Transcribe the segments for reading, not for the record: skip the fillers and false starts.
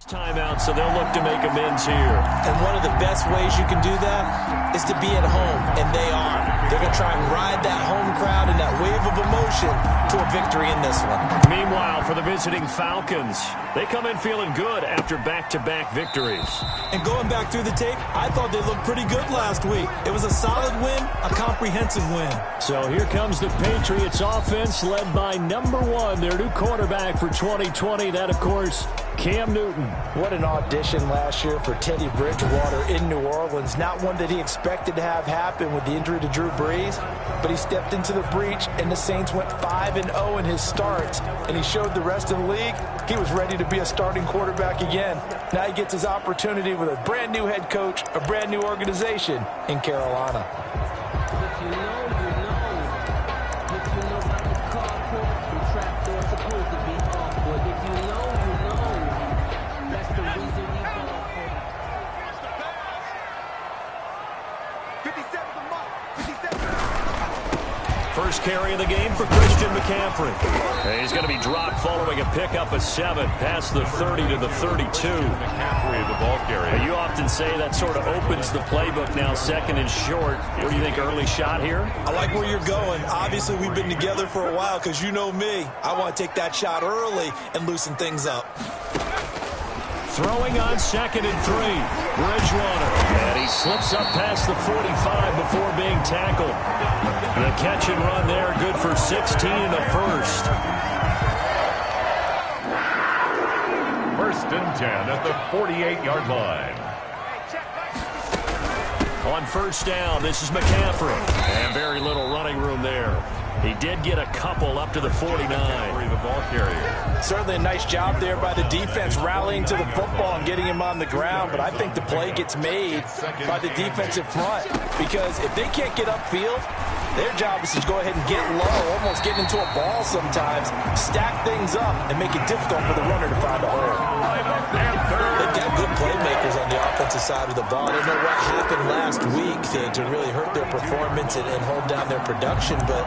Timeout, so they'll look to make amends here. And one of the best ways you can do that is to be at home, and they are. They're going to try and ride that home crowd and that wave of emotion to a victory in this one. Meanwhile, for the visiting Falcons, they come in feeling good after back-to-back victories. And going back through the tape, I thought they looked pretty good last week. It was a solid win, a comprehensive win. So here comes the Patriots offense led by number 1, their new quarterback for 2020. That, of course, Cam Newton. What an audition last year for Teddy Bridgewater in New Orleans. Not one that he expected to have happen with the injury to Drew Brees, but he stepped into the breach, and the Saints went 5-0 in his starts, and he showed the rest of the league he was ready to be a starting quarterback again. Now he gets his opportunity with a brand new head coach, a brand new organization in Carolina. If you know, you know. If you know about the carport, the trapdoor's supposed to be awkward. If you know, you know. That's the reason we ball for. 57 the mark. 57. First carry of the game for Christian McCaffrey. And he's going to be dropped following a pickup of 7 past the 30 to the 32. McCaffrey, the ball carrier. You often say that sort of opens the playbook now, second and short. What do you think, early shot here? I like where you're going. Obviously, we've been together for a while because you know me. I want to take that shot early and loosen things up. Throwing on 2nd and 3. Bridgewater. And he slips up past the 45 before being tackled. The catch and run there, good for 16 and a first. 1st and 10 at the 48-yard line. On 1st down, this is McCaffrey. And very little running room there. He did get a couple up to the 49. The ball carrier. Certainly a nice job there by the defense rallying to the football and getting him on the ground, but I think the play gets made by the defensive front because if they can't get upfield, their job is to go ahead and get low, almost get into a ball sometimes, stack things up, and make it difficult for the runner to find a hole. They've got good playmakers on the offensive side of the ball. I don't know what happened last week to really hurt their performance and hold down their production, but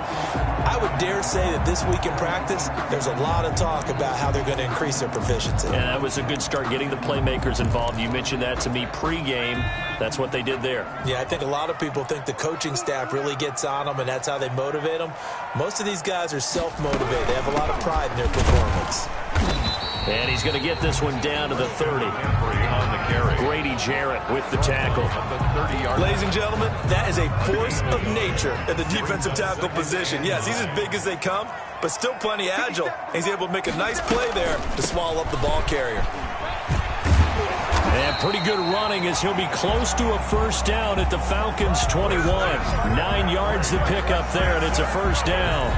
I would dare say that this week in practice, there's a lot of talk about how they're going to increase their proficiency. Yeah, that was a good start getting the playmakers involved. You mentioned that to me pregame. That's what they did there. Yeah, I think a lot of people think the coaching staff really gets on them, and that's how they motivate them. Most of these guys are self-motivated. They have a lot of pride in their performance. And he's going to get this one down to the 30. On the carry. Grady Jarrett with the tackle. Ladies and gentlemen, that is a force of nature at the defensive tackle position. Yes, he's as big as they come, but still plenty agile. He's able to make a nice play there to swallow up the ball carrier. And pretty good running as he'll be close to a 1st down at the Falcons' 21. 9 yards to pick up there, and it's a 1st down.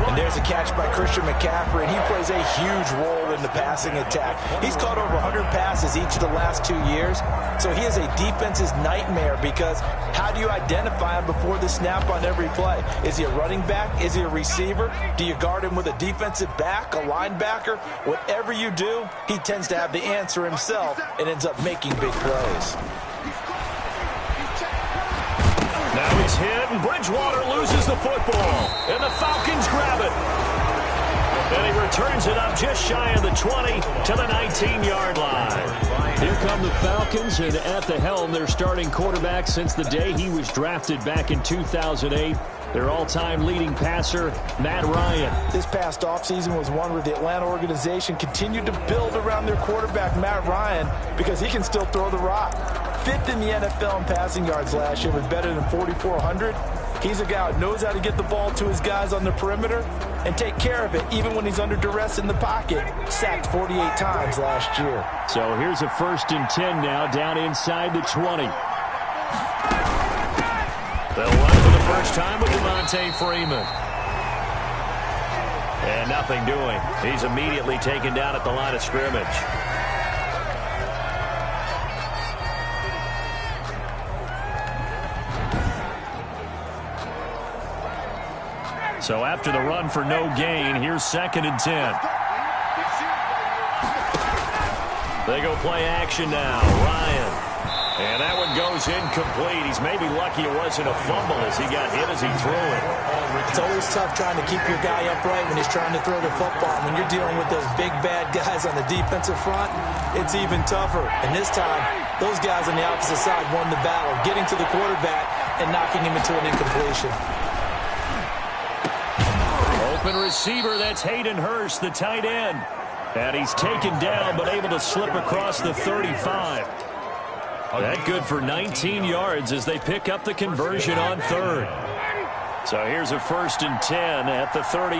And there's a catch by Christian McCaffrey, and he plays a huge role in the passing attack. He's caught over 100 passes each of the last 2 years, so he is a defense's nightmare because how do you identify him before the snap on every play? Is he a running back? Is he a receiver? Do you guard him with a defensive back, a linebacker? Whatever you do, he tends to have the answer himself and ends up making big plays. Now he's hit, and Bridgewater loses the football. And the Falcons grab it. And he returns it up just shy of the 20 to the 19-yard line. Here come the Falcons, and at the helm, their starting quarterback since the day he was drafted back in 2008. Their all-time leading passer, Matt Ryan. This past offseason was one where the Atlanta organization continued to build around their quarterback, Matt Ryan, because he can still throw the rock. 5th in the NFL in passing yards last year with better than 4,400. He's a guy who knows how to get the ball to his guys on the perimeter and take care of it, even when he's under duress in the pocket. Sacked 48 times last year. So here's a 1st and 10 now, down inside the 20. They'll run for the first time with Devontae Freeman. And nothing doing. He's immediately taken down at the line of scrimmage. So after the run for no gain, here's 2nd and 10. They go play action now. Ryan. And And that one goes incomplete. He's maybe lucky it wasn't a fumble as he got hit as he threw it. It's always tough trying to keep your guy upright when he's trying to throw the football. When you're dealing with those big, bad guys on the defensive front, it's even tougher. And this time, those guys on the opposite side won the battle, getting to the quarterback and knocking him into an incompletion. Open receiver, that's Hayden Hurst, the tight end. And he's taken down, but able to slip across the 35. That good for 19 yards as they pick up the conversion on third. So here's a 1st and 10 at the 38.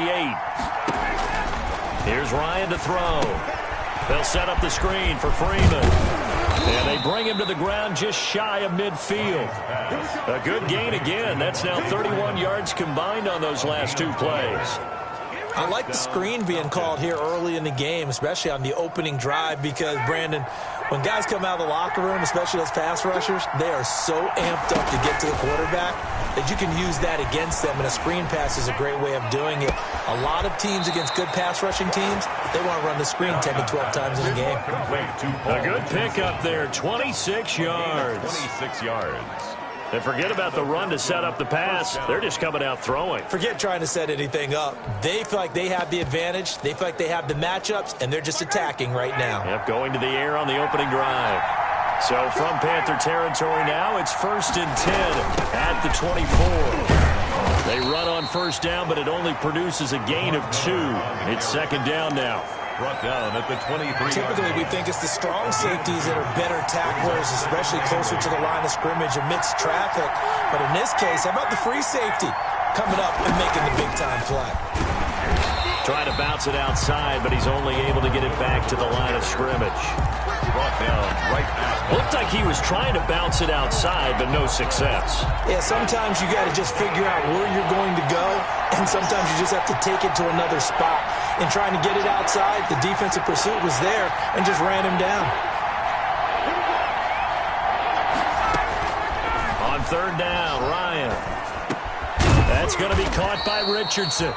Here's Ryan to throw. They'll set up the screen for Freeman. And they bring him to the ground just shy of midfield. A good gain again. That's now 31 yards combined on those last 2 plays. I like the screen being called here early in the game, especially on the opening drive, because, Brandon, when guys come out of the locker room, especially those pass rushers, they are so amped up to get to the quarterback that you can use that against them, and a screen pass is a great way of doing it. A lot of teams against good pass rushing teams, they want to run the screen 10 to 12 times in a game. A good pickup there, 26 yards. 26 yards. And forget about the run to set up the pass. They're just coming out throwing. Forget trying to set anything up. They feel like they have the advantage. They feel like they have the matchups, and they're just attacking right now. Yep, going to the air on the opening drive. So from Panther territory now, it's 1st and 10 at the 24. They run on 1st down, but it only produces a gain of 2. It's 2nd down now. Brought down at the 23. Typically, we think it's the strong safeties that are better tacklers, especially closer to the line of scrimmage amidst traffic. But in this case, how about the free safety coming up and making the big-time play? Trying to bounce it outside, but he's only able to get it back to the line of scrimmage. Brought down right at. Looked like he was trying to bounce it outside, but no success. Yeah, sometimes you got to just figure out where you're going to go, and sometimes you just have to take it to another spot. In trying to get it outside, the defensive pursuit was there and just ran him down. On 3rd down, Ryan. That's going to be caught by Richardson.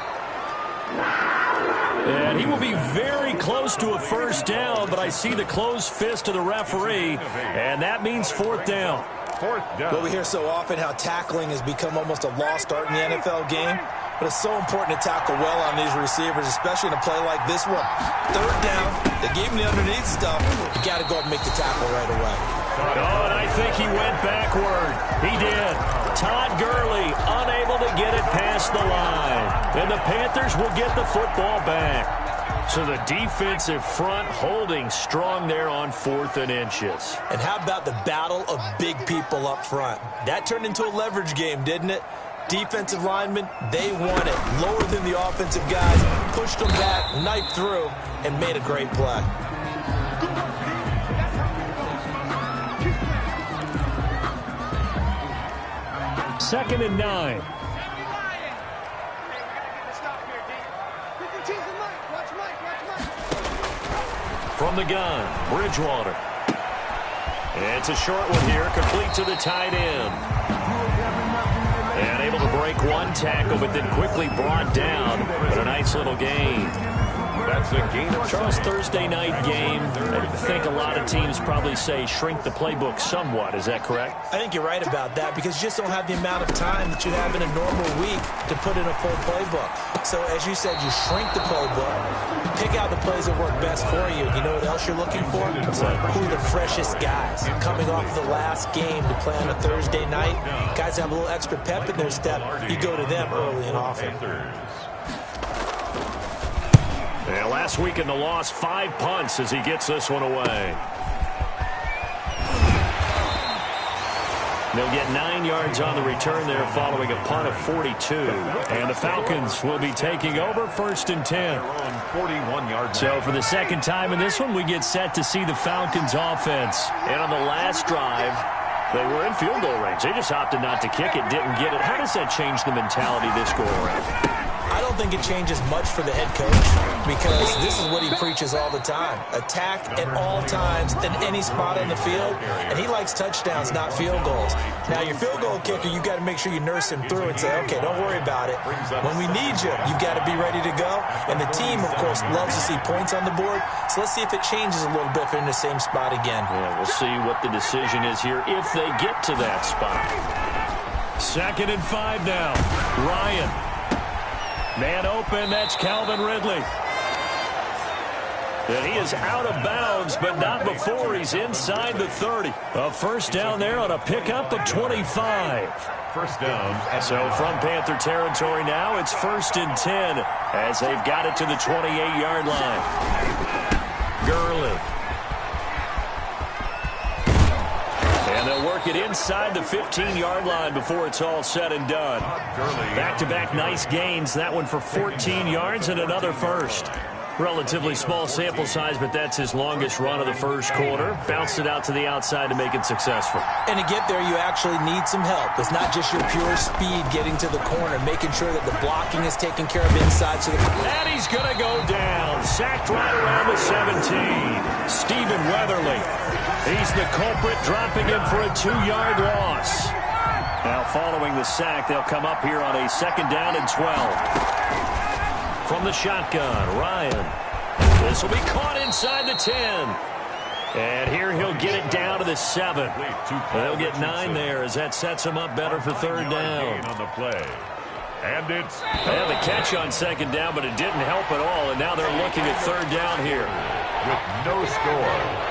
And he will be very close to a 1st down, but I see the closed fist of the referee, and that means 4th down. 4th down. Well, we hear so often how tackling has become almost a lost art in the NFL game, but it's so important to tackle well on these receivers, especially in a play like this one. 3rd down, they gave him the underneath stuff. You got to go and make the tackle right away. Oh, and I think he went backward. He did. Todd Gurley unable to get it past the line. And the Panthers will get the football back. So the defensive front holding strong there on 4th and inches. And how about the battle of big people up front? That turned into a leverage game, didn't it? Defensive linemen, they won it. Lower than the offensive guys, pushed them back, knifed through, and made a great play. Second and 9. From the gun, Bridgewater. It's a short one here, complete to the tight end. And able to break one tackle, but then quickly brought down. But a nice little gain. That's a gain of Charles, Thursday night game. I think a lot of teams probably say shrink the playbook somewhat. Is that correct? I think you're right about that because you just don't have the amount of time that you have in a normal week to put in a full playbook. So, as you said, you shrink the playbook, pick out the plays that work best for you. You know what else you're looking for? Who are the freshest guys coming off the last game to play on a Thursday night? Guys have a little extra pep in their step. You go to them early and often. Yeah, last week in the loss, 5 punts as he gets this one away. They'll get 9 yards on the return there following a punt of 42. And the Falcons will be taking over 1st and 10. 41 yards. So for the second time in this one, we get set to see the Falcons offense. And on the last drive, they were in field goal range. They just opted not to kick it, didn't get it. How does that change the mentality this go around? I don't think it changes much for the head coach because this is what he preaches all the time. Attack at all times in any spot on the field, and he likes touchdowns, not field goals. Now, your field goal kicker, you've got to make sure you nurse him through and say, okay, don't worry about it. When we need you, you've got to be ready to go. And the team, of course, loves to see points on the board, so let's see if it changes a little bit if they're in the same spot again. Yeah, we'll see what the decision is here if they get to that spot. 2nd and 5 now. Ryan. Man open, that's Calvin Ridley. And he is out of bounds, but not before he's inside the 30. A first down there on a pickup of 25. First down. So from Panther territory now, it's 1st and 10 as they've got it to the 28-yard line. Gurley. And they'll work it inside the 15-yard line before it's all said and done. Back-to-back nice gains. That one for 14 yards and another first. Relatively small sample size, but that's his longest run of the first quarter. Bounced it out to the outside to make it successful. And to get there, you actually need some help. It's not just your pure speed getting to the corner, making sure that the blocking is taken care of inside. And he's going to go down. Sacked right around the 17. Stephen Weatherly. He's the culprit, dropping him for a 2-yard loss. Now, following the sack, they'll come up here on a 2nd down and 12. From the shotgun, Ryan. This will be caught inside the 10. And here he'll get it down to the 7. They'll get 9 there as that sets him up better for 3rd down. On the play. And it's... They had the catch on 2nd down, but it didn't help at all. And now they're looking at 3rd down here. With no score.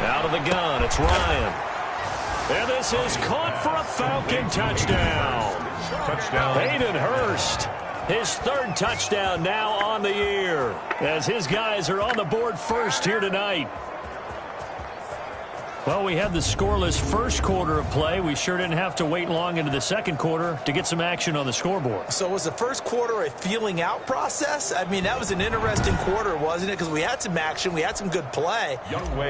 Out of the gun, it's Ryan. And this is caught for a Falcon touchdown. Hayden Hurst, his 3rd touchdown now on the year, as his guys are on the board first here tonight. Well, we had the scoreless first quarter of play. We sure didn't have to wait long into the 2nd quarter to get some action on the scoreboard. So was the first quarter a feeling out process? I mean, that was an interesting quarter, wasn't it? Because we had some action, we had some good play,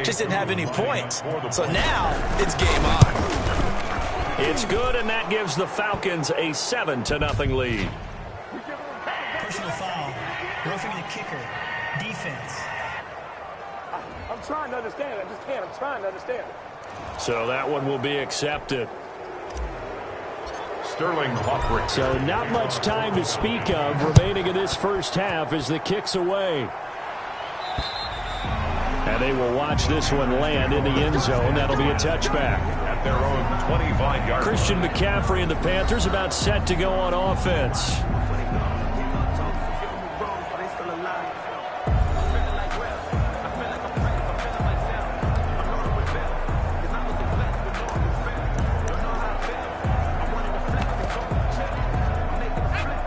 just didn't have any points. So now it's game on. It's good, and that gives the Falcons a 7-0 lead. Personal foul, roughing the kicker, defense. I'm trying to understand. I just can't. I'm trying to understand. So that one will be accepted. Sterling Hawkwick. So not much time to speak of remaining in this first half as the kick's away. And they will watch this one land in the end zone. That'll be a touchback. At their own 25-yard. Christian McCaffrey and the Panthers about set to go on offense.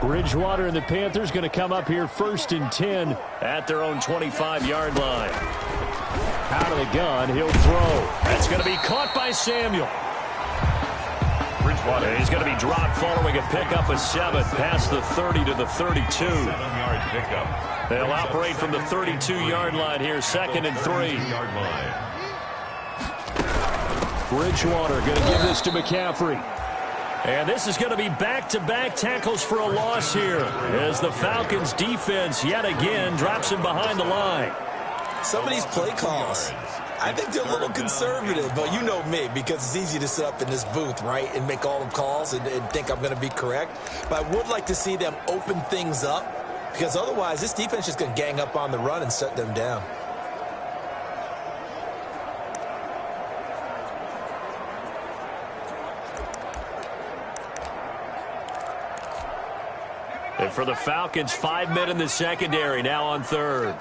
Bridgewater and the Panthers going to come up here 1st and 10 at their own 25-yard line. Out of the gun, he'll throw. That's going to be caught by Samuel. Bridgewater. He's going to be dropped following a pickup of 7 past the 30 to the 32. 7-yard pickup. They'll operate from the 32-yard line here, 2nd and 3. Bridgewater going to give this to McCaffrey. And this is going to be back-to-back tackles for a loss here as the Falcons defense yet again drops him behind the line. Some of these play calls, I think they're a little conservative, but you know me, because it's easy to sit up in this booth, right, and make all the calls and think I'm going to be correct. But I would like to see them open things up, because otherwise this defense is just going to gang up on the run and shut them down. And for the Falcons, 5 men in the secondary, now on 3rd.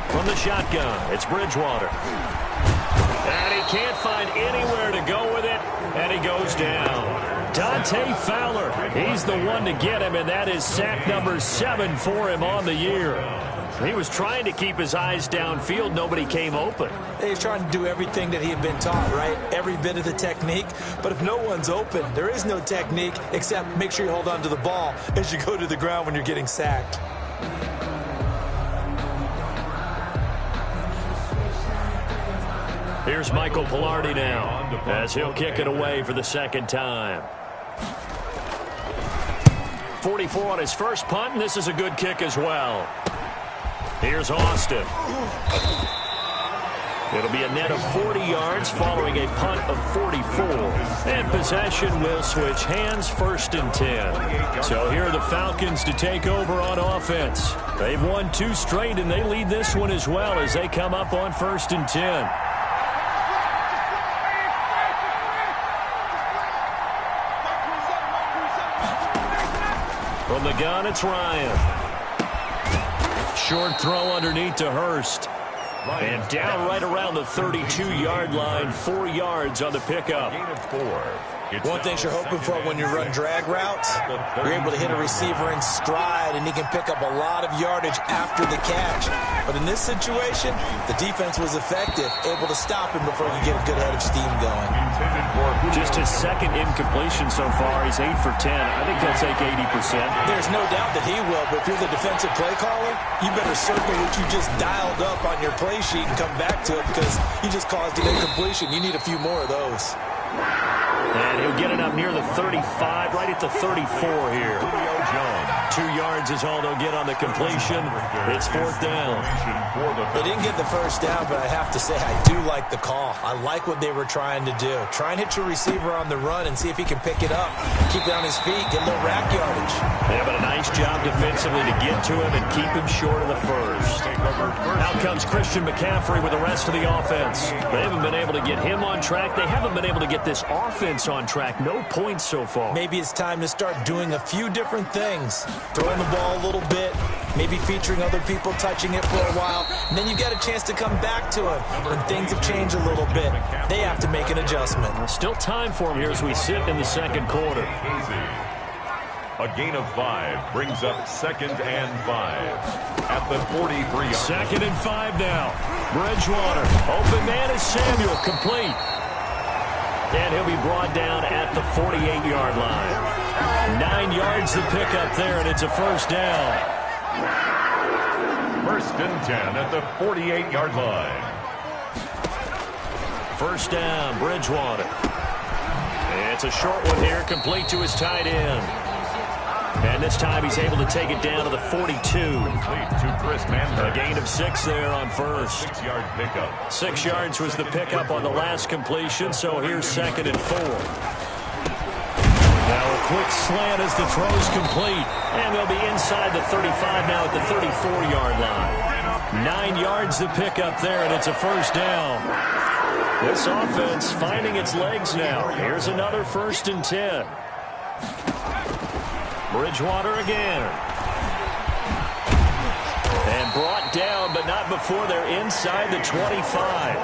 From the shotgun, it's Bridgewater. And he can't find anywhere to go with it, and he goes down. Dante Fowler, he's the one to get him, and that is sack number 7 for him on the year. He was trying to keep his eyes downfield. Nobody came open. He's trying to do everything that he had been taught, right? Every bit of the technique. But if no one's open, there is no technique except make sure you hold on to the ball as you go to the ground when you're getting sacked. Here's Michael Pilardi now as he'll kick it away for the second time. 44 on his first punt, and this is a good kick as well. Here's Austin. It'll be a net of 40 yards following a punt of 44. And possession will switch hands, 1st and 10. So here are the Falcons to take over on offense. They've won 2 straight, and they lead this one as well as they come up on 1st and 10. From the gun, it's Ryan. Short throw underneath to Hurst. And down right around the 32-yard line, 4 yards on the pickup. One thing you're hoping for when you run drag routes, you're able to hit a receiver in stride, and he can pick up a lot of yardage after the catch. But in this situation, the defense was effective, able to stop him before he could get a good head of steam going. Just his second incompletion so far. He's 8 for 10. I think he'll take 80%. There's no doubt that he will, but if you're the defensive play caller, you better circle what you just dialed up on your play sheet and come back to it because you just caused an incompletion. You need a few more of those. And he'll get it up near the 35, right at the 34 here. 2 yards is all they'll get on the completion. It's 4th down. They didn't get the first down, but I have to say I do like the call. I like what they were trying to do. Try and hit your receiver on the run and see if he can pick it up. Keep it on his feet, get a little rack yardage. Yeah, but a nice job defensively to get to him and keep him short of the first. Out comes Christian McCaffrey with the rest of the offense. They haven't been able to get him on track. They haven't been able to get this offense on track. No points so far. Maybe it's time to start doing a few different things. Throwing the ball a little bit, maybe featuring other people touching it for a while, and then you get a chance to come back to it when things have changed a little bit. They have to make an adjustment. Still time for him here as we sit in the second quarter. A gain of 5 brings up 2nd and 5 at the 43-yard. 2nd and 5 now. Bridgewater. Open man is Samuel. Complete. And he'll be brought down at the 48-yard line. 9 yards to pick up there, and it's a 1st down. 1st and 10 at the 48-yard line. 1st down, Bridgewater. It's a short one here, complete to his tight end. And this time he's able to take it down to the 42. A gain of 6 there on 1st. 6-yard pickup. 6 yards was the pickup on the last completion, so here's 2nd and 4. Now a quick slant as the throw's complete. And they'll be inside the 35 now at the 34-yard line. 9 yards to pick up there, and it's a 1st down. This offense finding its legs now. Here's another 1st and 10. Bridgewater again. And brought down, but not before they're inside the 25.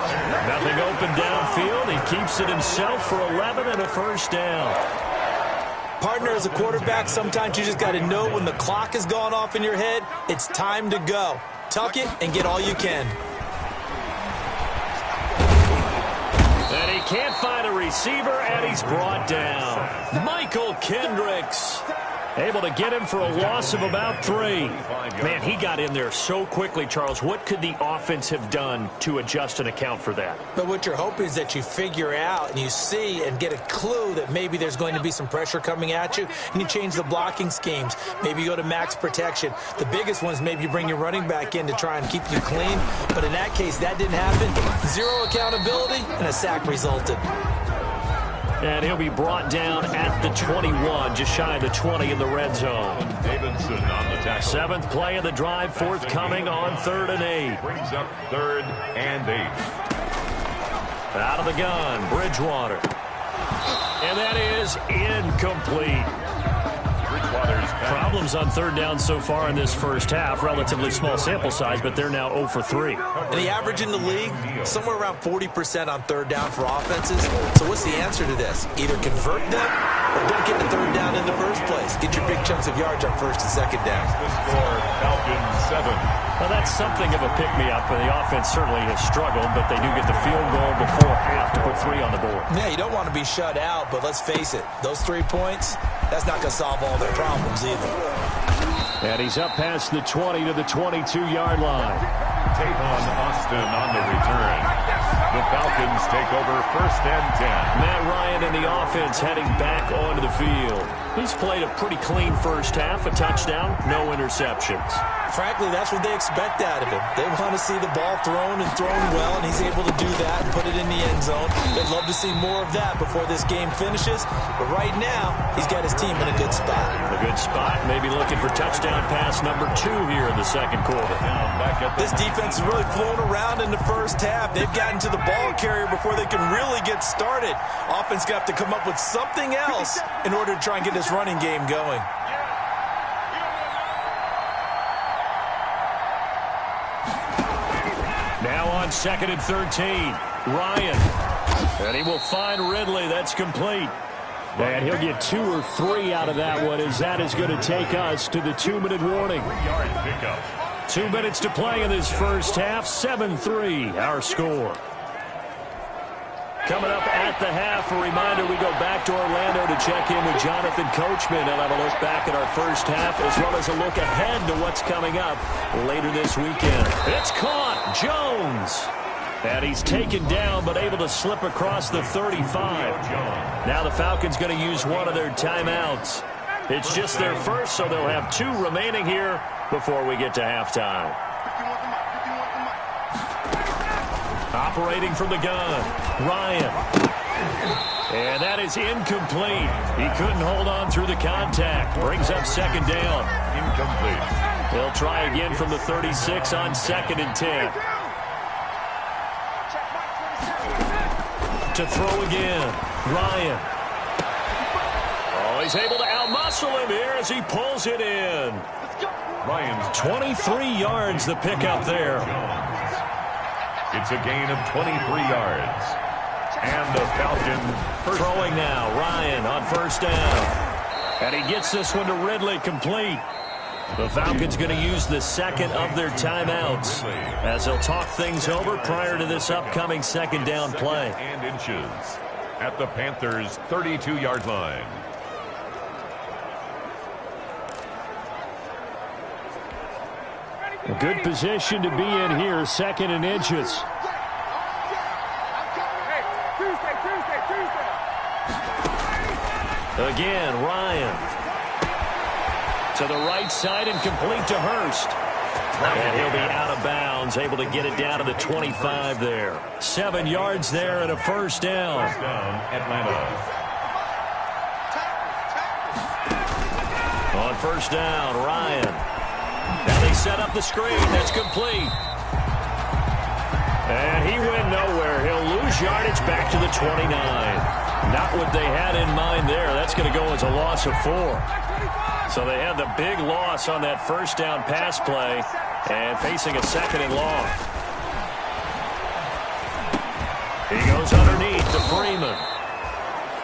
Nothing open downfield. He keeps it himself for 11 and a 1st down. Partner, as a quarterback, sometimes you just got to know when the clock has gone off in your head, it's time to go. Tuck it and get all you can. And he can't find a receiver, and he's brought down. Michael Kendricks. Able to get him for a loss of about 3. Man, he got in there so quickly, Charles. What could the offense have done to adjust and account for that? But what you're hoping is that you figure out and you see and get a clue that maybe there's going to be some pressure coming at you, and you change the blocking schemes. Maybe you go to max protection. The biggest one is maybe you bring your running back in to try and keep you clean. But in that case, that didn't happen. 0 accountability, and a sack resulted. And he'll be brought down at the 21, just shy of the 20 in the red zone. Davidson on the tackle. 7th play of the drive, forthcoming on 3rd and 8. Brings up 3rd and 8. Out of the gun, Bridgewater. And that is incomplete. Problems on 3rd down so far in this first half. Relatively small sample size, but they're now 0 for 3. And the average in the league, somewhere around 40% on 3rd down for offenses. So what's the answer to this? Either convert them or don't get the 3rd down in the first place. Get your big chunks of yards on 1st and 2nd down. The score, Falcons 7. Well, that's something of a pick-me-up. The offense certainly has struggled, but they do get the field goal before half to put 3 on the board. Yeah, you don't want to be shut out, but let's face it, those 3 points, that's not going to solve all their problems either. And he's up past the 20 to the 22-yard line. Tavon Austin on the return. The Falcons take over 1st and 10. Matt Ryan and the offense heading back onto the field. He's played a pretty clean first half, a touchdown, no interceptions. Frankly, that's what they expect out of him. They want to see the ball thrown and thrown well, and he's able to do that and put it in the end zone. They'd love to see more of that before this game finishes. But right now, he's got his team in a good spot. A good spot, maybe looking for touchdown pass number 2 here in the second quarter. This defense is really flown around in the first half. They've gotten to the ball carrier before they can really get started. Offense going to have to come up with something else in order to try and get this running game going. Now on 2nd and 13, Ryan. And he will find Ridley. That's complete. And he'll get 2 or 3 out of that one, as that is going to take us to the 2-minute warning. 2 minutes to play in this first half. 7-3, our score. Coming up at the half, a reminder, we go back to Orlando to check in with Jonathan Coachman and have a look back at our first half, as well as a look ahead to what's coming up later this weekend. It's caught. Jones. And he's taken down, but able to slip across the 35. Now the Falcons going to use one of their timeouts. It's just their first, so they'll have 2 remaining here before we get to halftime. Operating from the gun, Ryan. And that is incomplete. He couldn't hold on through the contact. Brings up 2nd down. Incomplete. They'll try again from the 36 on 2nd and 10. To throw again, Ryan. Oh, he's able to outmuscle him here as he pulls it in. Ryan's 23 yards the pickup there. It's a gain of 23 yards. And the Falcons throwing now. Ryan on 1st down. And he gets this one to Ridley, complete. The Falcons going to use the 2nd of their timeouts as they'll talk things over prior to this upcoming 2nd down play. And inches at the Panthers' 32-yard line. A good position to be in here, 2nd and inches. Again, Ryan. To the right side and complete to Hurst. And he'll be out of bounds, able to get it down to the 25 there. 7 yards there and a 1st down. First down, Atlanta. On 1st down, Ryan. Now they set up the screen. That's complete. And he went nowhere. He'll lose yardage back to the 29. Not what they had in mind there. That's going to go as a loss of 4. So they had the big loss on that 1st down pass play and facing a 2nd and long. He goes underneath to Freeman.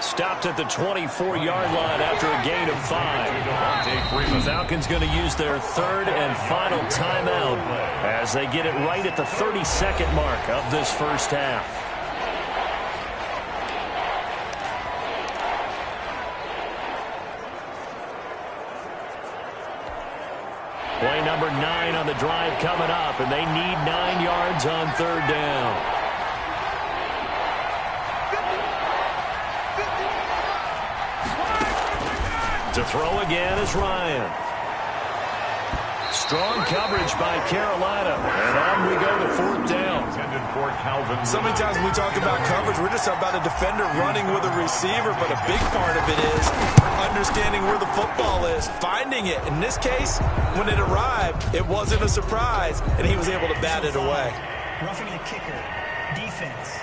Stopped at the 24-yard line after a gain of 5. The Falcons going to use their 3rd and final timeout as they get it right at the 32nd mark of this first half. Play number 9 on the drive coming up, and they need 9 yards on 3rd down. To throw again is Ryan. Strong coverage by Carolina, and on we go to 4th down. So many times when we talk about coverage, we're just about a defender running with a receiver, but a big part of it is understanding where the football is, finding it. In this case, when it arrived, it wasn't a surprise, and he was able to bat it away. Roughing the kicker. Defense.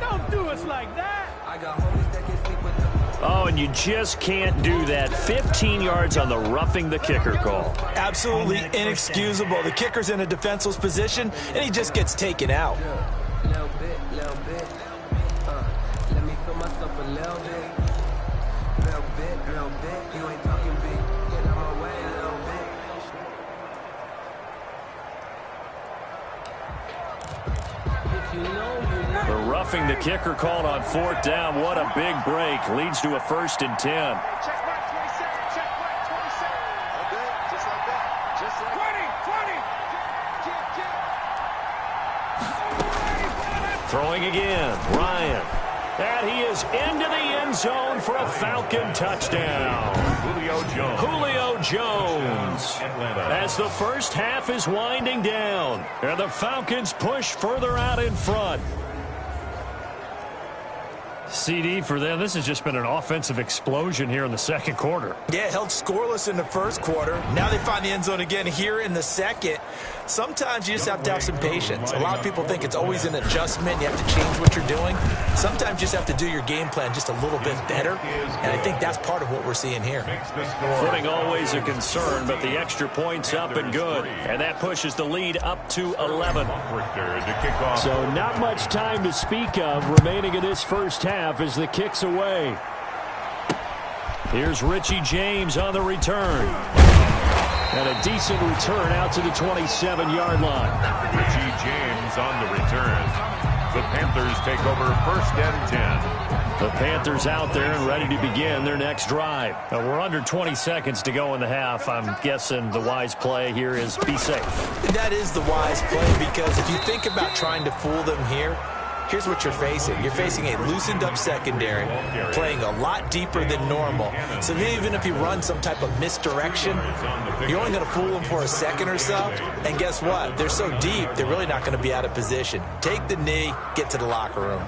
Don't do us like that. I got homies that can sleep with them. Oh, and you just can't do that. 15 yards on the roughing the kicker call. Absolutely inexcusable. The kicker's in a defenseless position, and he just gets taken out. Little bit. Let me feel myself a little bit. You ain't talking big. Get out my way a little bit. If you know, you know. The roughing the kicker called on 4th down. What a big break. Leads to a 1st and 10. Check right 27. Check right 27. Okay, just like that. Just like 20. Throwing again, Ryan. And he is into the end zone for a Falcon touchdown. Julio Jones. As the first half is winding down, and the Falcons push further out in front. CD for them, this has just been an offensive explosion here in the second quarter. Yeah, held scoreless in the first quarter. Now they find the end zone again here in the second. Sometimes you just have to have some patience. A lot of people think it's always an adjustment. You have to change what you're doing. Sometimes you just have to do your game plan just a little bit better. And I think that's part of what we're seeing here. Footing always a concern, but the extra point's up and good. And that pushes the lead up to 11. So not much time to speak of remaining in this first half as the kick's away. Here's Richie James on the return. And a decent return out to the 27-yard line. Richie James on the return. The Panthers take over 1st and 10. The Panthers out there and ready to begin their next drive. Now, we're under 20 seconds to go in the half. I'm guessing the wise play here is be safe. That is the wise play, because if you think about trying to fool them here, here's what you're facing. You're facing a loosened-up secondary, playing a lot deeper than normal. So even if you run some type of misdirection, you're only going to fool them for a second or so. And guess what? They're so deep, they're really not going to be out of position. Take the knee, get to the locker room.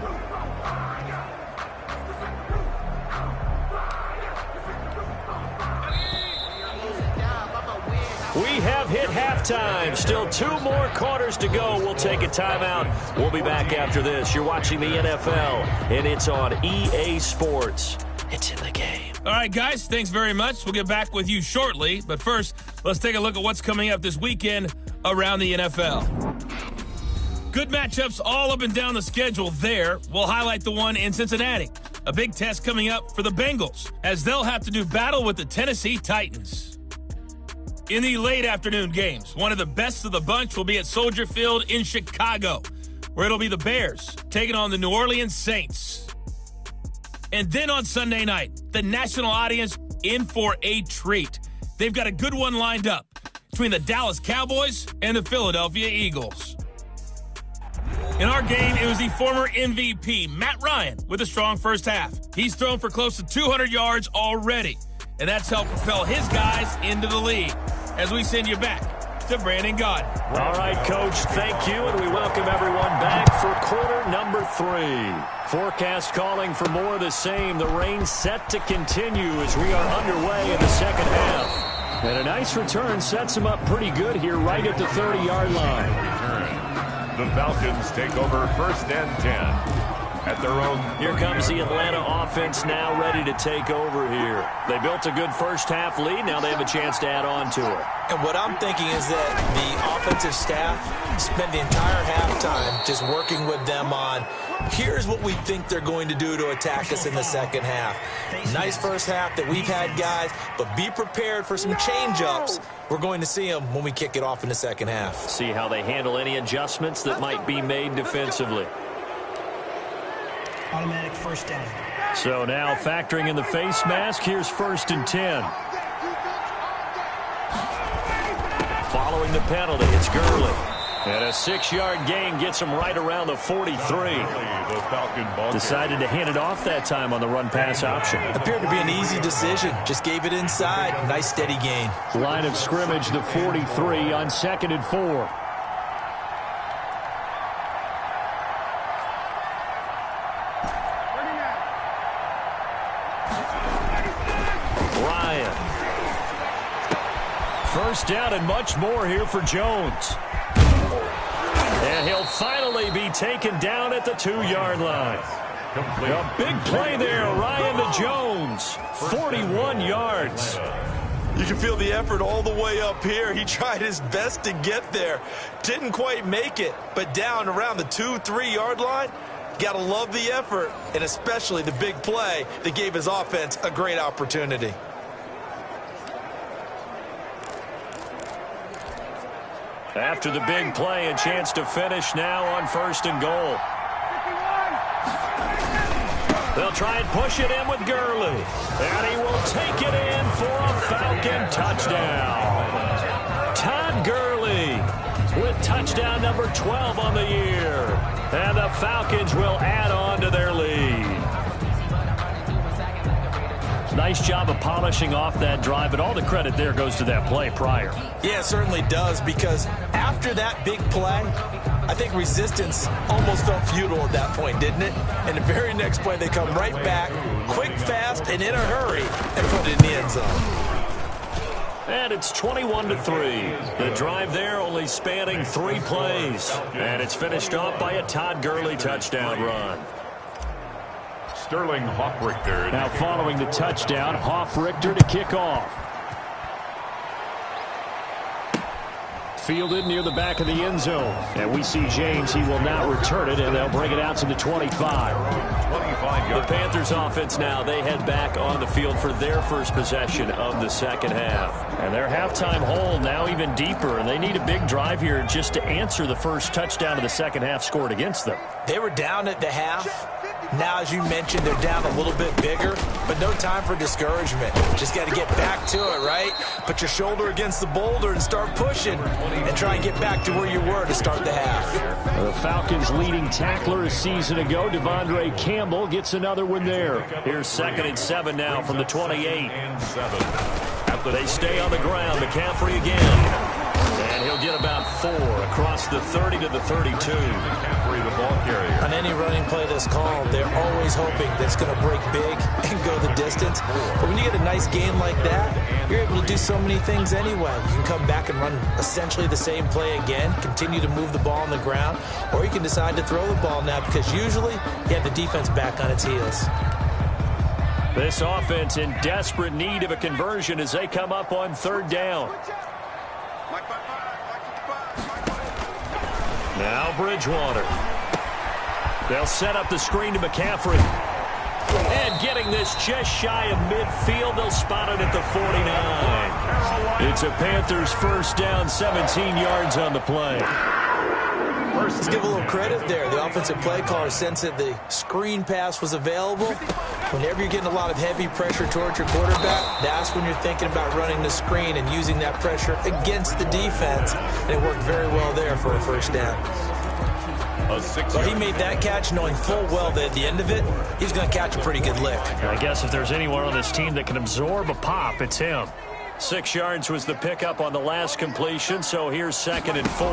We have hit halftime. Still 2 more quarters to go. We'll take a timeout. We'll be back after this. You're watching the NFL, and it's on EA Sports. It's in the game. All right, guys, thanks very much. We'll get back with you shortly. But first, let's take a look at what's coming up this weekend around the NFL. Good matchups all up and down the schedule there. We'll highlight the one in Cincinnati. A big test coming up for the Bengals, as they'll have to do battle with the Tennessee Titans. In the late afternoon games, one of the best of the bunch will be at Soldier Field in Chicago, where it'll be the Bears taking on the New Orleans Saints. And then on Sunday night, the national audience in for a treat. They've got a good one lined up between the Dallas Cowboys and the Philadelphia Eagles. In our game, it was the former MVP, Matt Ryan, with a strong first half. He's thrown for close to 200 yards already, and that's helped propel his guys into the lead. As we send you back to Brandon Gaudin. All right, Coach, thank you, and we welcome everyone back for quarter number 3. Forecast calling for more of the same. The rain set to continue as we are underway in the second half. And a nice return sets them up pretty good here right at the 30-yard line. The Falcons take over 1st and 10. At their own. Here comes the Atlanta offense now ready to take over here. They built a good first half lead. Now they have a chance to add on to it. And what I'm thinking is that the offensive staff spent the entire halftime just working with them on, here's what we think they're going to do to attack us in the second half. Nice first half that we've had, guys, but be prepared for some change-ups. We're going to see them when we kick it off in the second half. See how they handle any adjustments that might be made defensively. Automatic first down. So now factoring in the face mask, here's 1st and 10. Following the penalty, it's Gurley. And a 6-yard gain gets him right around the 43. Decided to hand it off that time on the run-pass option. Appeared to be an easy decision. Just gave it inside. Nice steady gain. Line of scrimmage, the 43 on 2nd and 4. First down and much more here for Jones. And he'll finally be taken down at the 2-yard line. A big play there, Ryan to Jones. 41 yards. You can feel the effort all the way up here. He tried his best to get there. Didn't quite make it, but down around the 2-3-yard line, got to love the effort, and especially the big play that gave his offense a great opportunity. After the big play, a chance to finish now on 1st and goal. They'll try and push it in with Gurley. And he will take it in for a Falcon touchdown. Todd Gurley with touchdown number 12 on the year. And the the Falcons will add on to their lead. Nice job of polishing off that drive, but all the credit there goes to that play prior. Yeah, it certainly does, because after that big play, I think resistance almost felt futile at that point, didn't it? And the very next play, they come right back, quick, fast, and in a hurry, and put it in the end zone. And it's 21-3. The drive there only spanning 3 plays. And it's finished off by a Todd Gurley touchdown run. Sterling Hoffrichter. Now following the touchdown, Hoffrichter to kick off. Fielded near the back of the end zone. And we see James. He will not return it, and they'll bring it out to the 25. The Panthers offense now, they head back on the field for their first possession of the second half. And their halftime hole now even deeper, and they need a big drive here just to answer the first touchdown of the second half scored against them. They were down at the half. Now, as you mentioned, they're down a little bit bigger, but no time for discouragement. Just got to get back to it, right? Put your shoulder against the boulder and start pushing and try and get back to where you were to start the half. The Falcons' leading tackler a season ago, Devondre Campbell, gets another one there. Here's 2nd and 7 now from the 28. They stay on the ground. McCaffrey again. And he'll get about 4 across the 30 to the 32. McCaffrey, the ball carrier. On any running play that's called, they're always hoping that it's going to break big and go the distance. But when you get a nice game like that, you're able to do so many things anyway. You can come back and run essentially the same play again, continue to move the ball on the ground, or you can decide to throw the ball now because usually you have the defense back on its heels. This offense in desperate need of a conversion as they come up on 3rd down. Now Bridgewater. They'll set up the screen to McCaffrey. And getting this just shy of midfield, they'll spot it at the 49. It's a Panthers first down, 17 yards on the play. Let's give a little credit there. The offensive play caller sensed that the screen pass was available. Whenever you're getting a lot of heavy pressure towards your quarterback, that's when you're thinking about running the screen and using that pressure against the defense. And it worked very well there for a first down. So he made that catch knowing full well that at the end of it, he's going to catch a pretty good lick. I guess if there's anyone on this team that can absorb a pop, it's him. 6 yards was the pickup on the last completion, so here's 2nd and 4.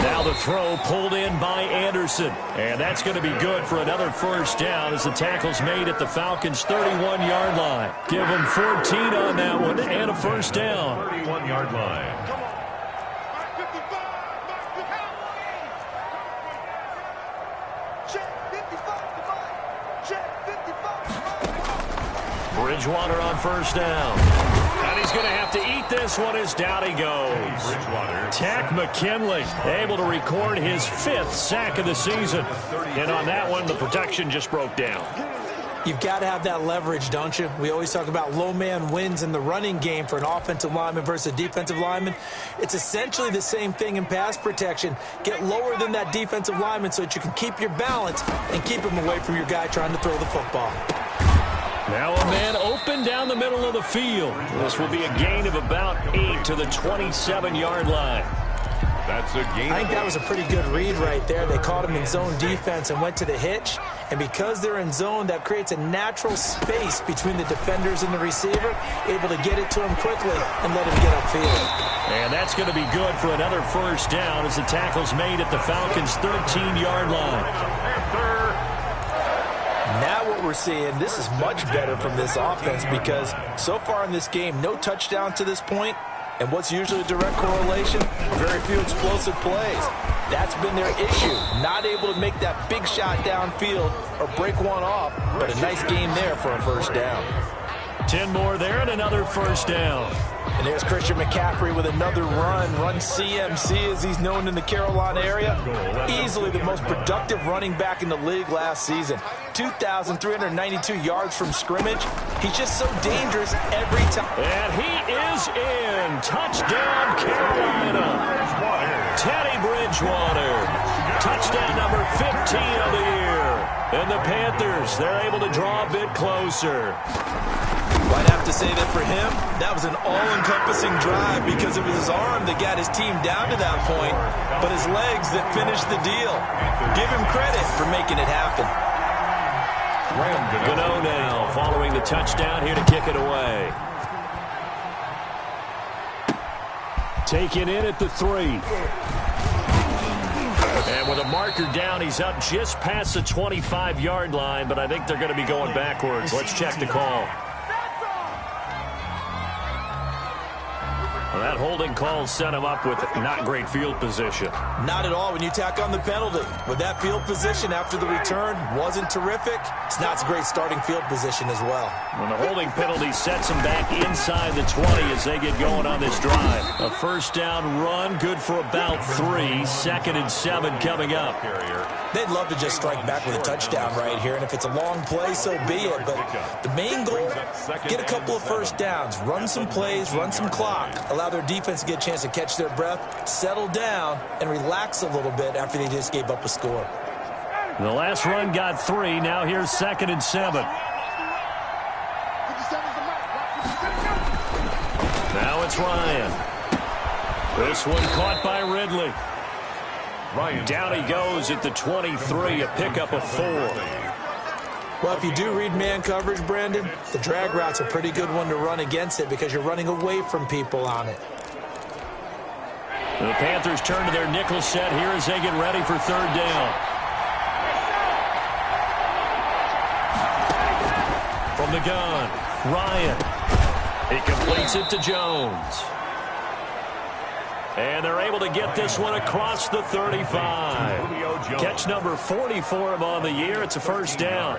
Now the throw pulled in by Anderson. And that's going to be good for another first down as the tackle's made at the Falcons' 31-yard line. Give them 14 on that one and a first down. 31-yard line. Bridgewater on first down. And he's going to have to eat this one as down he goes. Tack McKinley able to record his 5th sack of the season. And on that one, the protection just broke down. You've got to have that leverage, don't you? We always talk about low man wins in the running game for an offensive lineman versus a defensive lineman. It's essentially the same thing in pass protection. Get lower than that defensive lineman so that you can keep your balance and keep him away from your guy trying to throw the football. Now a man open down the middle of the field. This will be a gain of about 8 to the 27-yard line. That's a gain. I think that was a pretty good read right there. They caught him in zone defense and went to the hitch. And because they're in zone, that creates a natural space between the defenders and the receiver, able to get it to him quickly and let him get upfield. And that's going to be good for another first down as the tackle's made at the Falcons' 13-yard line. Now what we're seeing, this is much better from this offense because so far in this game, no touchdown to this point, and what's usually a direct correlation? Very few explosive plays. That's been their issue, not able to make that big shot downfield or break one off, but a nice game there for a first down. 10 more there and another first down. And there's Christian McCaffrey with another run CMC as he's known in the Carolina area. Easily the most productive running back in the league last season. 2,392 yards from scrimmage. He's just so dangerous every time. And he is in. Touchdown, Carolina. Teddy Bridgewater. Touchdown number 15 of the year. And the Panthers, they're able to draw a bit closer. I'd have to say that for him, that was an all-encompassing drive because it was his arm that got his team down to that point, but his legs that finished the deal. Give him credit for making it happen. Gano now following the touchdown here to kick it away. Taken in at the 3. And with a marker down, he's up just past the 25-yard line, but I think they're going to be going backwards. Let's check the call. Well, that holding call set him up with not great field position. Not at all when you tack on the penalty. With that field position after the return wasn't terrific, it's not a great starting field position as well. When the holding penalty sets him back inside the 20 as they get going on this drive. A first down run, good for about 3. 2nd and 7 coming up. They'd love to just strike back with a touchdown right here, and if it's a long play, so be it. But the main goal, get a couple of first downs, run some plays, run some clock, allow their defense to get a chance to catch their breath, settle down, and relax a little bit after they just gave up a score. The last run got 3. Now here's 2nd and 7. Now it's Ryan. This one caught by Ridley. Down he goes at the 23, a pickup of 4. Well, if you do read man coverage, Brandon, the drag route's a pretty good one to run against it because you're running away from people on it. The Panthers turn to their nickel set here as they get ready for 3rd down. From the gun, Ryan. He completes it to Jones. And they're able to get this one across the 35. Catch number 40 for him on the year. It's a first down.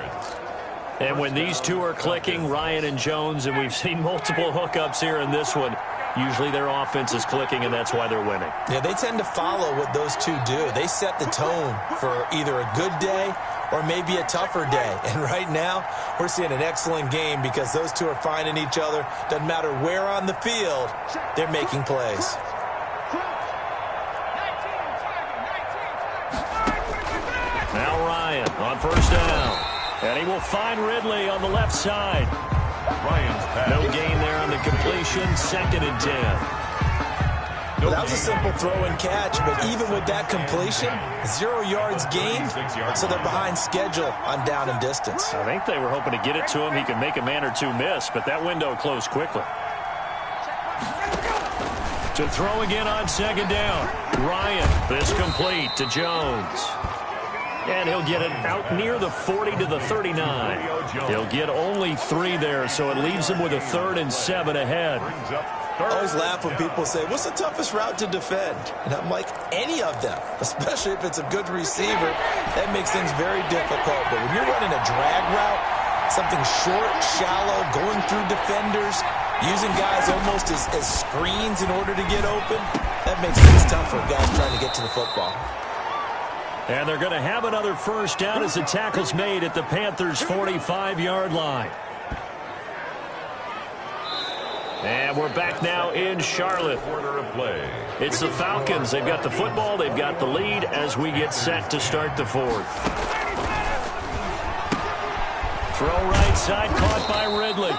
And when these two are clicking, Ryan and Jones, and we've seen multiple hookups here in this one, usually their offense is clicking, and that's why they're winning. Yeah, they tend to follow what those two do. They set the tone for either a good day or maybe a tougher day. And right now, we're seeing an excellent game because those two are finding each other. Doesn't matter where on the field, they're making plays. Now Ryan on first down. And he will find Ridley on the left side. No gain there on the completion. 2nd and 10. Well, that was a simple throw and catch, but even with that completion, 0 yards gained, so they're behind schedule on down and distance. I think they were hoping to get it to him. He could make a man or two miss, but that window closed quickly. To throw again on 2nd down. Ryan, this complete to Jones. And he'll get it out near the 40 to the 39. He'll get only 3 there, so it leaves him with a 3rd and 7 ahead. I always laugh when people say, what's the toughest route to defend? And I'm like, any of them, especially if it's a good receiver. That makes things very difficult. But when you're running a drag route, something short, shallow, going through defenders, using guys almost as screens in order to get open, that makes things tough for guys trying to get to the football. And they're going to have another first down as the tackle's made at the Panthers' 45-yard line. And we're back now in Charlotte. It's the Falcons. They've got the football. They've got the lead as we get set to start the 4th. Throw right side, caught by Ridley.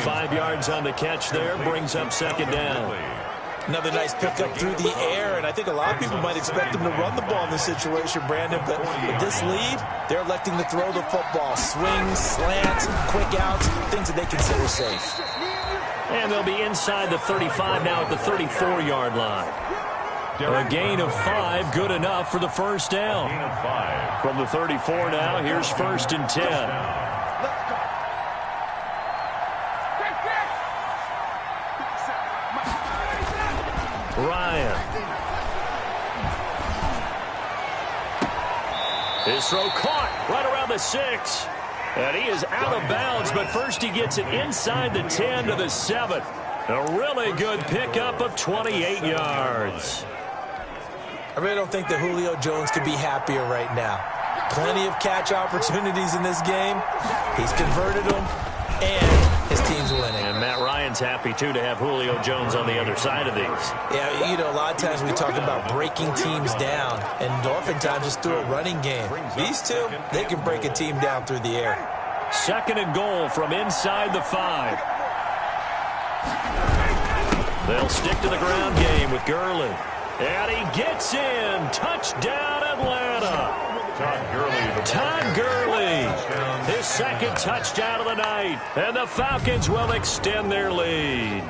5 yards on the catch there, brings up 2nd down. Another nice pickup through the air, and I think a lot of people might expect them to run the ball in this situation, Brandon, but with this lead, they're electing to throw the football. Swings, slants, quick outs, things that they consider safe. And they'll be inside the 35 now at the 34-yard line. A gain of 5, good enough for the first down. From the 34 now, here's 1st and 10. Ryan. His throw caught right around the 6. And he is out of bounds, but first he gets it inside the 10 to the 7. A really good pickup of 28 yards. I really don't think that Julio Jones could be happier right now. Plenty of catch opportunities in this game. He's converted them, and his team's winning. And Matt Ryan's happy, too, to have Julio Jones on the other side of these. Yeah, you know, a lot of times we talk about breaking teams down, and oftentimes it's through a running game. These two, they can break a team down through the air. 2nd and goal from inside the 5. They'll stick to the ground game with Gurley. And he gets in. Touchdown, Atlanta. Todd Gurley, his 2nd touchdown of the night. And the Falcons will extend their lead.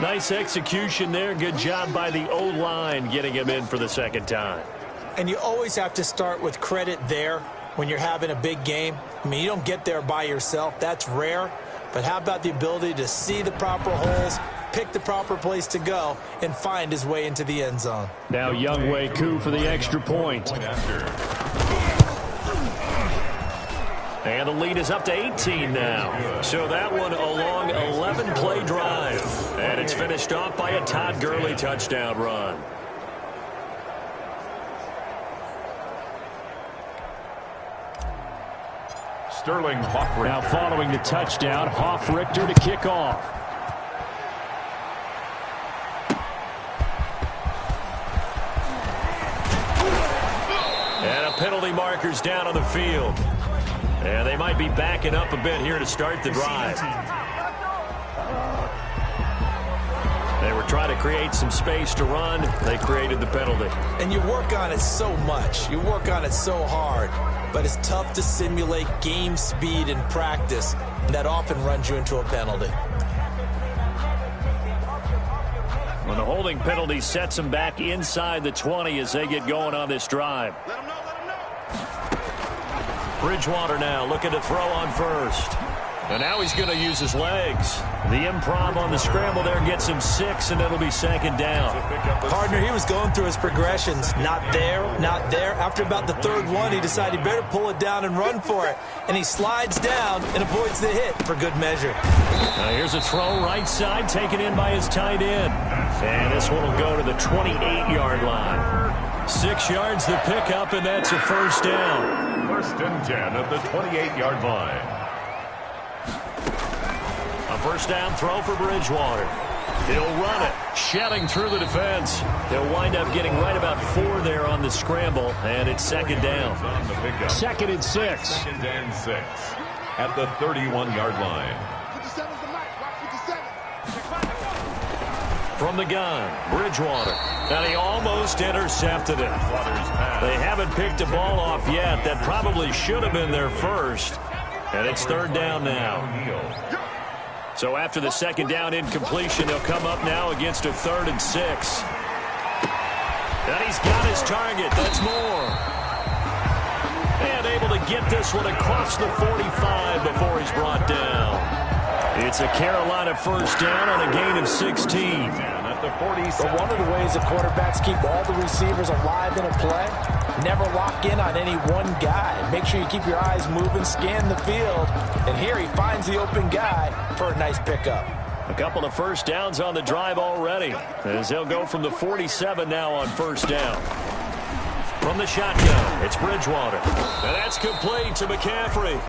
Nice execution there. Good job by the O-line getting him in for the 2nd time. And you always have to start with credit there when you're having a big game. I mean, you don't get there by yourself. That's rare. But how about the ability to see the proper holes, pick the proper place to go, and find his way into the end zone. Now Younghoe Koo for the extra point. And the lead is up to 18 now. So that one a long 11-play drive. And it's finished off by a Todd Gurley touchdown run. Sterling Hoffrichter. Now following the touchdown, Hoffrichter to kick off. And a penalty marker's down on the field. And they might be backing up a bit here to start the drive. They were trying to create some space to run. They created the penalty. And you work on it so much. You work on it so hard. But it's tough to simulate game speed in practice. And that often runs you into a penalty. When the holding penalty sets them back inside the 20 as they get going on this drive. Let him know, let him know. Bridgewater now looking to throw on first. And now he's going to use his legs. The improv on the scramble there gets him 6, and it'll be 2nd down. Partner, he was going through his progressions. Not there, not there. After about the 3rd one, he decided he better pull it down and run for it. And he slides down and avoids the hit for good measure. Now here's a throw right side taken in by his tight end. And this one will go to the 28-yard line. 6 yards the pickup, and that's a 1st down. 1st and 10 at the 28-yard line. A 1st down throw for Bridgewater. He'll run it, shelling through the defense. They'll wind up getting right about 4 there on the scramble, and it's 2nd down. 2nd and 6. 2nd and 6 at the 31-yard line. 57's the mic. Watch 57. From the gun, Bridgewater. And he almost intercepted it. They haven't picked a ball off yet. That probably should have been their first. And it's 3rd down now. So after the 2nd down incompletion, they'll come up now against a 3rd and 6. And he's got his target. That's Moore. And able to get this one across the 45 before he's brought down. It's a Carolina 1st down on a gain of 16. But one of the ways that quarterbacks keep all the receivers alive in a play, never lock in on any one guy. Make sure you keep your eyes moving, scan the field. And here he finds the open guy for a nice pickup. A couple of 1st downs on the drive already, as they'll go from the 47 now on 1st down. From the shotgun, it's Bridgewater. And that's complete to McCaffrey.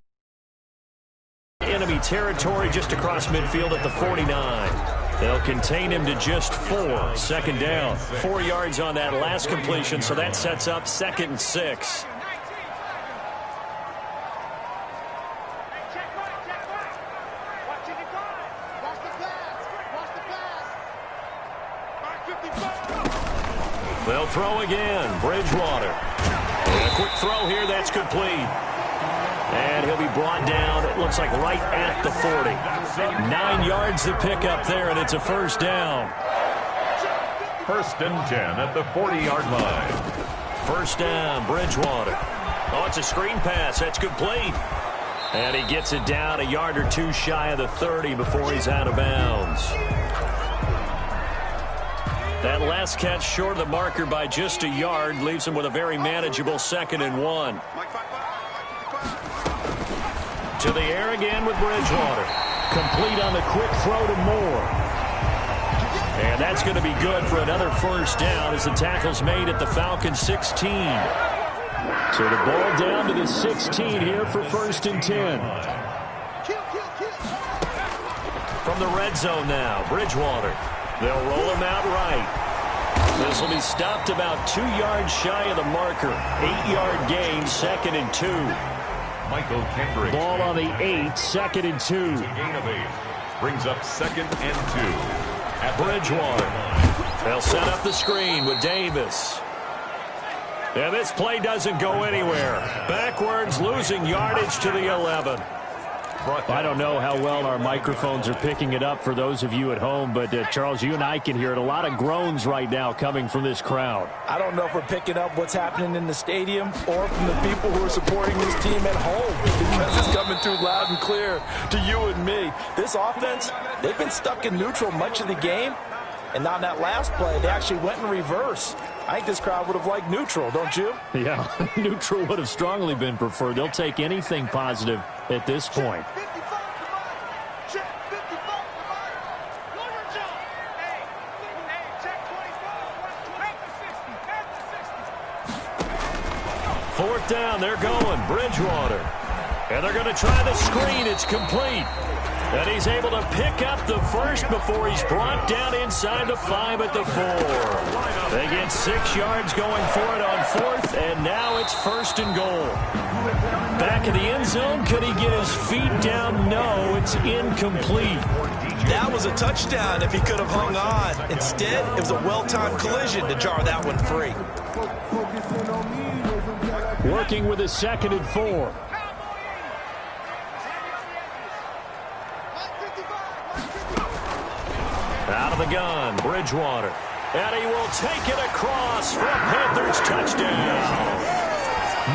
Enemy territory just across midfield at the 49. They'll contain him to just 4. 2nd down. 4 yards on that last completion, so that sets up 2nd and 6. They'll throw again. Bridgewater. And a quick throw here. That's complete. And he'll be brought down, it looks like right at the 40. 9 yards to pick up there, and it's a 1st down. 1st and 10 at the 40-yard line. 1st down, Bridgewater. Oh, it's a screen pass. That's complete. And he gets it down a yard or 2 shy of the 30 before he's out of bounds. That last catch short of the marker by just a yard leaves him with a very manageable 2nd and 1. To the air again with Bridgewater. Complete on the quick throw to Moore. And that's going to be good for another 1st down as the tackle's made at the Falcons 16. So the ball down to the 16 here for 1st and 10. From the red zone now, Bridgewater. They'll roll him out right. This will be stopped about 2 yards shy of the marker. 8-yard gain, 2nd and 2. Michael Kendrick. Ball on the 8, 2nd and 2. Gain of 8. Brings up 2nd and 2. At Bridgewater. They'll set up the screen with Davis. And this play doesn't go anywhere. Backwards, losing yardage to the 11. I don't know how well our microphones are picking it up for those of you at home, but Charles, you and I can hear it. A lot of groans right now coming from this crowd. I don't know if we're picking up what's happening in the stadium or from the people who are supporting this team at home, because it's coming through loud and clear to you and me. This offense, they've been stuck in neutral much of the game, and on that last play, they actually went in reverse. I think this crowd would have liked neutral, don't you? Yeah, neutral would have strongly been preferred. They'll take anything positive at this point. Fourth down, they're going. Bridgewater. And they're going to try the screen. It's complete. And he's able to pick up the first before he's brought down inside the 5 at the 4. They get 6 yards going for it on 4th, and now it's 1st and goal. Back in the end zone, could he get his feet down? No, it's incomplete. That was a touchdown if he could have hung on. Instead, it was a well-timed collision to jar that one free. Working with a 2nd and 4. Out of the gun, Bridgewater. And he will take it across for a Panthers touchdown.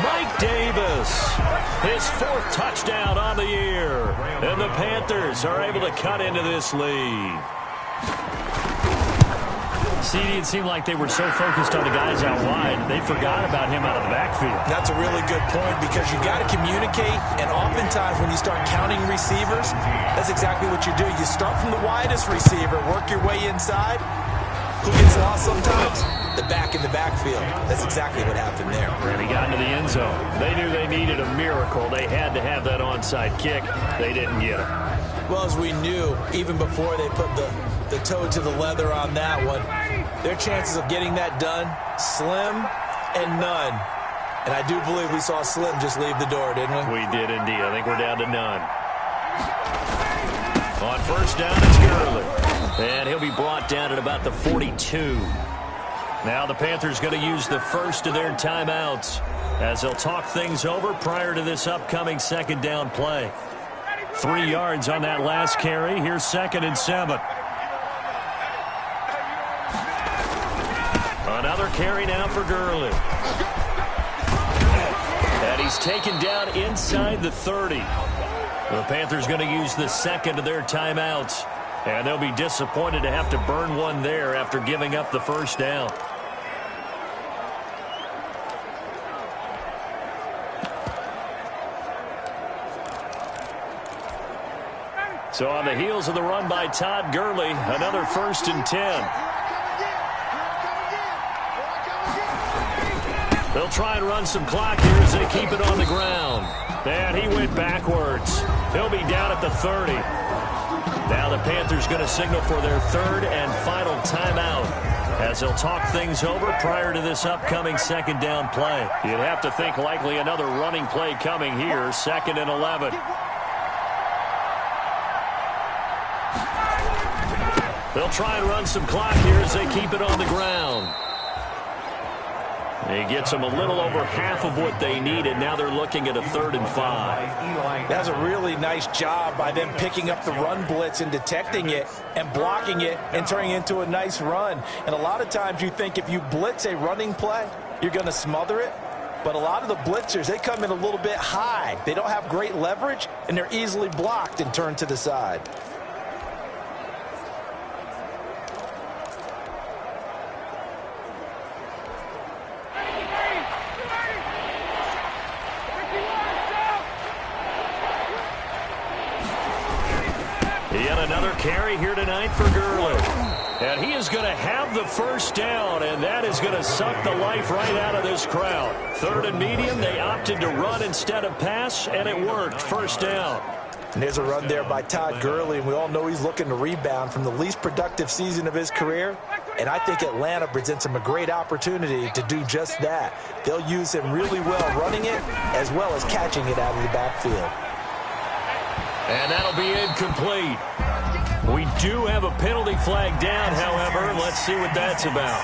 Mike Davis, his 4th touchdown on the year. And the Panthers are able to cut into this lead. CD, it seemed like they were so focused on the guys out wide, they forgot about him out of the backfield. That's a really good point, because you got to communicate, and oftentimes when you start counting receivers, that's exactly what you do. You start from the widest receiver, work your way inside. Who gets lost sometimes? The back in the backfield. That's exactly what happened there. And he got into the end zone. They knew they needed a miracle. They had to have that onside kick. They didn't get it. Well, as we knew, even before they put the toe to the leather on that one, their chances of getting that done, slim and none. And I do believe we saw Slim just leave the door, didn't we? We did indeed. I think we're down to none. On 1st down, it's Gurley. And he'll be brought down at about the 42. Now the Panthers going to use the first of their timeouts as they'll talk things over prior to this upcoming 2nd down play. 3 yards on that last carry. Here's 2nd and 7. Another carry now for Gurley. And he's taken down inside the 30. The Panthers going to use the 2nd of their timeouts. And they'll be disappointed to have to burn one there after giving up the 1st down. So on the heels of the run by Todd Gurley, another 1st and 10. They'll try and run some clock here as they keep it on the ground. And he went backwards. He'll be down at the 30. Now the Panthers going to signal for their 3rd and final timeout as they'll talk things over prior to this upcoming 2nd down play. You'd have to think likely another running play coming here, 2nd and 11. They'll try and run some clock here as they keep it on the ground. He gets them a little over half of what they needed. Now they're looking at a 3rd and 5. That's a really nice job by them picking up the run blitz and detecting it and blocking it and turning it into a nice run. And a lot of times you think if you blitz a running play, you're going to smother it. But a lot of the blitzers, they come in a little bit high. They don't have great leverage, and they're easily blocked and turned to the side. Yet another carry here tonight for Gurley. And he is going to have the 1st down, and that is going to suck the life right out of this crowd. 3rd and medium, they opted to run instead of pass, and it worked. 1st down. And there's a run there by Todd Gurley, and we all know he's looking to rebound from the least productive season of his career And I think Atlanta presents him a great opportunity to do just that. They'll use him really well running it as well as catching it out of the backfield. And that'll be incomplete. We do have a penalty flag down, however. Let's see what that's about.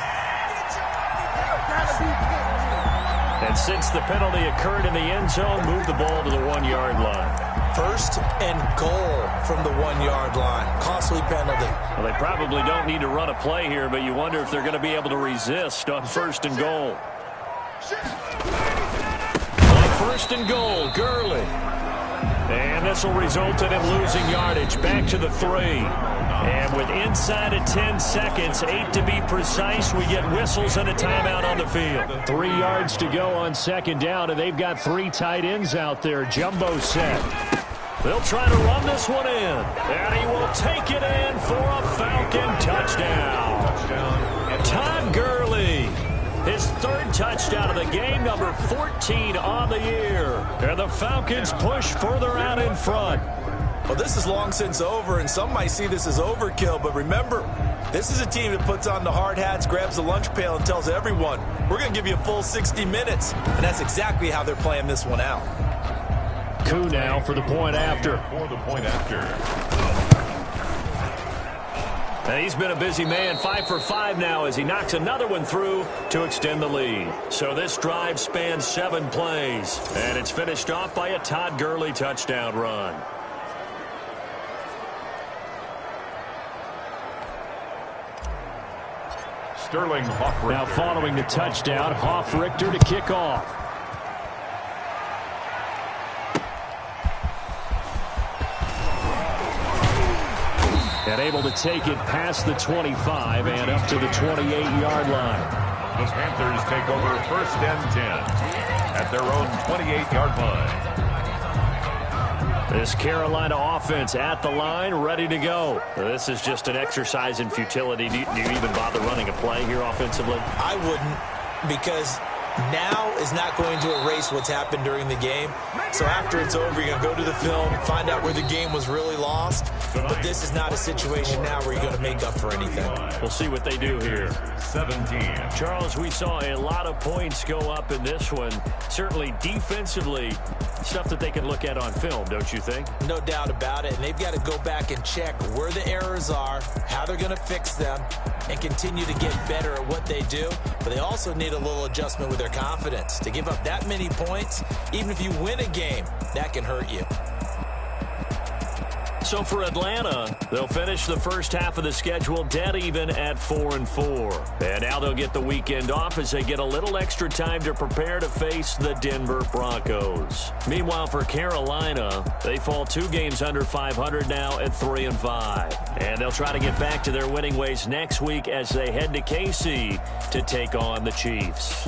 And since the penalty occurred in the end zone, move the ball to the 1-yard line. First and goal from the 1-yard line. Costly penalty. Well, they probably don't need to run a play here, but you wonder if they're going to be able to resist on first and goal. On first and goal, Gurley. And this will result in him losing yardage. Back to the 3. And with inside of 10 seconds, 8 to be precise, we get whistles and a timeout on the field. 3 yards to go on second down, and they've got 3 tight ends out there. Jumbo set. They'll try to run this one in. And he will take it in for a Falcon touchdown. Todd Gurley. His 3rd touchdown of the game, number 14 on the year. And the Falcons push further out in front. Well, this is long since over, and some might see this as overkill. But remember, this is a team that puts on the hard hats, grabs the lunch pail, and tells everyone, we're going to give you a full 60 minutes. And that's exactly how they're playing this one out. Koo now for the point after. And he's been a busy man, 5 for 5 now as he knocks another one through to extend the lead. So this drive spans 7 plays, and it's finished off by a Todd Gurley touchdown run. Sterling Hoffrichter. Now following the touchdown, Hoffrichter to kick off. And able to take it past the 25 and up to the 28-yard line. The Panthers take over first and 10 at their own 28-yard line. This Carolina offense at the line, ready to go. This is just an exercise in futility. Do you even bother running a play here offensively? I wouldn't, because now is not going to erase what's happened during the game. So after it's over, you're going to go to the film, find out where the game was really lost. But this is not a situation now where you're going to make up for anything. We'll see what they do here. 17. Charles, we saw a lot of points go up in this one. Certainly defensively, stuff that they can look at on film, don't you think? No doubt about it. And they've got to go back and check where the errors are, how they're going to fix them, and continue to get better at what they do. But they also need a little adjustment with their confidence. To give up that many points, even if you win a game, that can hurt you. So for Atlanta, they'll finish the first half of the schedule dead even at 4-4. And now they'll get the weekend off as they get a little extra time to prepare to face the Denver Broncos. Meanwhile, for Carolina, they fall 2 games under 500 now at 3-5. And they'll try to get back to their winning ways next week as they head to KC to take on the Chiefs.